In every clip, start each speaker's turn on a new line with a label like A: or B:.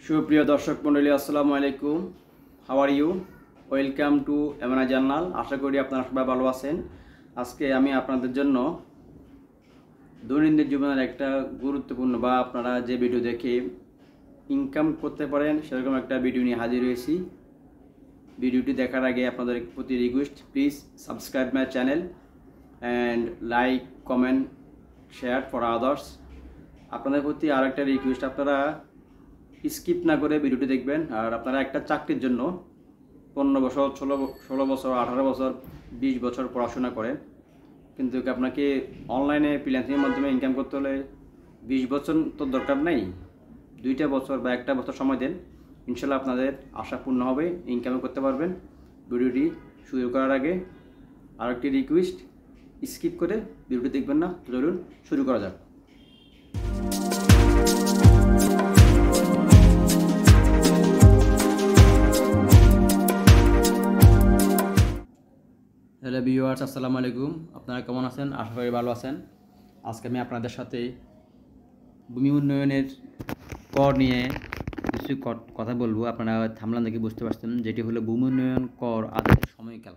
A: সুপ্রিয় দর্শক মণ্ডলী, আসসালামু আলাইকুম। How are you? Welcome to MNI journal. আশা করি আপনারা সবাই ভালো আছেন। আজকে আমি আপনাদের জন্য দৈনন্দিন জীবনের একটা গুরুত্বপূর্ণ বা আপনারা যে ভিডিও দেখে ইনকাম করতে পারেন সেরকম একটা ভিডিও নিয়ে হাজির হয়েছি। ভিডিওটি দেখার আগে আপনাদের প্রতি request, please subscribe my channel and like, comment, share for others. আপনাদের প্রতি আর একটা রিকোয়েস্ট, আপনারা স্কিপ না করে ভিডিওটি দেখবেন। আর আপনারা একটা চাকরির জন্য 15 বছর, 16 বছর, 18 বছর, 20 বছর পড়াশোনা করেন, কিন্তু আপনাকে অনলাইনে ফ্রিল্যান্সিংয়ের মাধ্যমে ইনকাম করতে হলে 20 বছর তো দরকার নেই, 2টা বছর বা 1টা বছর সময় দেন, ইনশাল্লাহ আপনাদের আশা পূর্ণ হবে, ইনকামও করতে পারবেন। ভিডিওটি শুরু করার আগে আরেকটি রিকোয়েস্ট, স্কিপ করে ভিডিওটি দেখবেন না। তো চলুন শুরু করা যাক। হ্যালো ভিউয়ার্স, আসসালামু আলাইকুম। আপনারা কেমন আছেন? আশা করি ভালো আছেন। আজকে আমি আপনাদের সাথে ভূমি উন্নয়নের কর নিয়ে কিছু কথা বলবো। আপনারা থামলান দেখে বুঝতে পারছেন, যেটি হলো ভূমি উন্নয়ন কর আদায়ের সময়কাল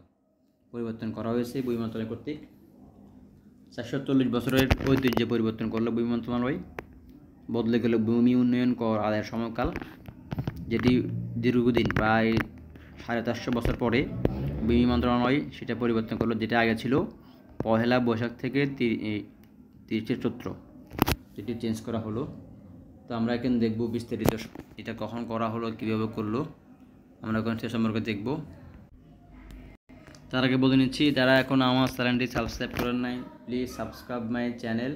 A: পরিবর্তন করা হয়েছে ভূমি মন্ত্রণালয় কর্তৃক। 440 বছরের ঐতিহ্য পরিবর্তন করলো ভূমি মন্ত্রণালয়, বদলে গেল ভূমি উন্নয়ন কর আদায়ের সময়কাল, যেটি দীর্ঘদিন প্রায় 450 বছর পরে ভূমি মন্ত্রণালয় সেটা পরিবর্তন করলো। যেটা আগে ছিল 1 বৈশাখ থেকে 30 চৈত্র, যেটি চেঞ্জ করা হলো। তো আমরা এখন দেখব বিস্তারিত এটা কখন করা হলো, কীভাবে করলো, আমরা এখন সে সম্পর্কে দেখব। তার আগে বলে নিচ্ছি, যারা এখন আমার চ্যানেলটি সাবস্ক্রাইব করেন নাই, please subscribe my channel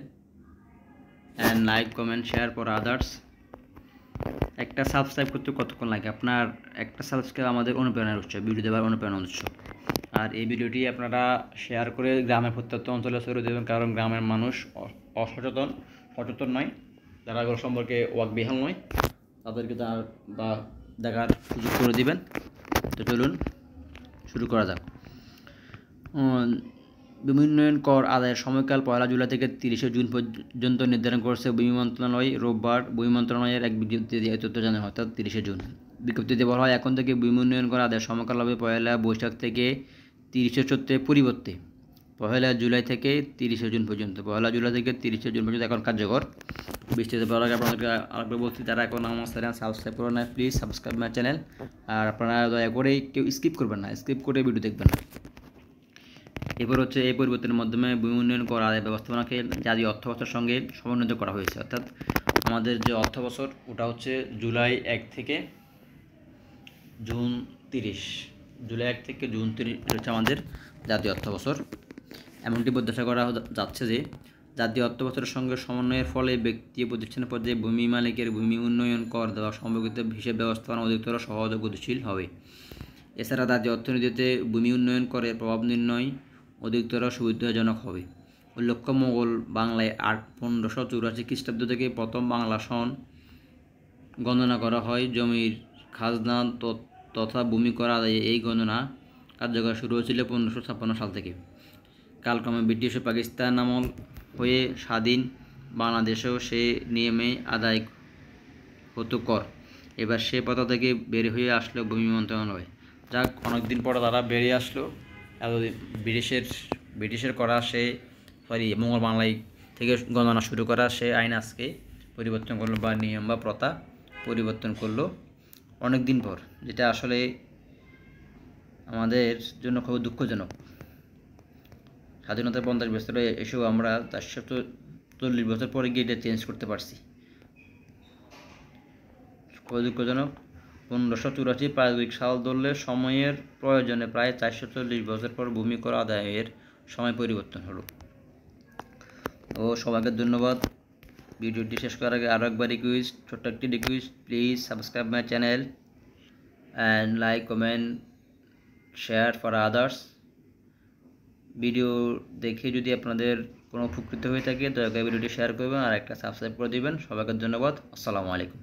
A: and like, comment, share for others. একটা সাবস্ক্রাইব করতে কতক্ষণ লাগে? আপনার একটা সাবস্ক্রাইব আমাদের অনুপ্রেরণার উৎস, ভিডিও দেওয়ার অনুপ্রেরণার উৎস। আর এই ভিডিওটি আপনারা শেয়ার করে গ্রামের প্রত্যন্ত অঞ্চলে ছড়িয়ে দেবেন, কারণ গ্রামের মানুষ সচেতন নয়, যারা এগুলো সম্পর্কে ওয়াকবিহাল নয়, তাদেরকে দেখার সুযোগ করে দিবেন। তো চলুন শুরু করা যাক। ভূমি উন্নয়ন কর আদায়ের সময়কাল 1 জুলাই থেকে 30 জুন পর্যন্ত নির্ধারণ করেছে ভূমি মন্ত্রণালয়। রোববার ভূমি মন্ত্রণালয়ের এক বিজ্ঞপ্তিতে এই তথ্য জানানো হয়, অর্থাৎ 30 জুন। বিজ্ঞপ্তিতে বলা হয়, এখন থেকে ভূমি উন্নয়ন কর আদায়ের সময়কাল হবে 1 বৈশাখ থেকে 30 চৈত্রের পরিবর্তে 1 জুলাই থেকে 30 জুন পর্যন্ত। 1 জুলাই থেকে 30 জুন পর্যন্ত এখন কার্যকর। বিস্তারিত বলার আগে আপনাদেরকে আরেকবার বলছি, যারা এখন আমার চ্যানেল সাবস্ক্রাইব করেন না, প্লিজ সাবস্ক্রাইব মাই চ্যানেল। আর আপনারা দয়া করে কেউ স্কিপ করবেন না, স্কিপ করে ভিডিও দেখবেন না। এরপর হচ্ছে, এই পরিবর্তনের মাধ্যমে ভূমি উন্নয়ন কর আদায় ব্যবস্থাপনাকে জাতীয় অর্থ বছরের সঙ্গে সমন্বিত করা হয়েছে। অর্থাৎ আমাদের যে অর্থ বছর, ওটা হচ্ছে জুলাই 1 থেকে জুন 30। জুলাই 1 থেকে জুন 30 হচ্ছে আমাদের জাতীয় অর্থ বছর। এমনটি প্রত্যাশা করা যাচ্ছে যে জাতীয় অর্থ বছরের সঙ্গে সমন্বয়ের ফলে ব্যক্তি প্রতিষ্ঠানের পর্যায়ে ভূমি মালিকের ভূমি উন্নয়ন কর দেওয়া সম্পর্কিত হিসাব ব্যবস্থাপনা অধিকতর সহজ ও গতিশীল হবে। এছাড়া জাতীয় অর্থনীতিতে ভূমি উন্নয়ন করের প্রভাব নির্ণয় অধিকতর সুবিধাজনক হবে। উল্লেখ্য, মোগল বাংলায় 1584 খ্রিস্টাব্দ থেকে প্রথম বাংলা সন গণনা করা হয়। জমির খাজনা তথা ভূমি কর আদায়ে এই গণনা কার্যকর শুরু হয়েছিল 1556 সাল থেকে। কালক্রমে ব্রিটিশ ও পাকিস্তান আমল হয়ে স্বাধীন বাংলাদেশেও সে নিয়মে আদায় হতো কর। এবার সে পথা থেকে বের হয়ে আসলো ভূমি মন্ত্রণালয়। যাক, অনেকদিন পরে তারা বেরিয়ে আসলো। এতদিন ব্রিটিশের করা মোগল বাংলায় থেকে গণনা শুরু করা সে আইন আজকে পরিবর্তন করলো, বা নিয়ম বা প্রথা পরিবর্তন করলো অনেক দিন পর, যেটা আসলে আমাদের জন্য খুব দুঃখজনক। স্বাধীনতার 50 বছরে এসেও আমরা 440 বছর পরে গিয়ে এটা চেঞ্জ করতে পারছি, খুব দুঃখজনক। 1584 প্রায়োগিক সাল ধরলে সময়ের প্রয়োজনে প্রায় 440 বছর পর ভূমি কর আদায়ের সময় পরিবর্তন হলো। ও সবাইকে ধন্যবাদ। ভিডিওটি শেষ করার আগে আরও একবার রিকোয়েস্ট, ছোট্ট একটি request, please subscribe my channel and like, comment, share for others. Video দেখে যদি আপনাদের কোনো উপকৃত হয়ে থাকে, দয়া করে ভিডিওটি শেয়ার করবেন আর একটা সাবস্ক্রাইব করে দেবেন। সবাইকে ধন্যবাদ। আসসালামু আলাইকুম।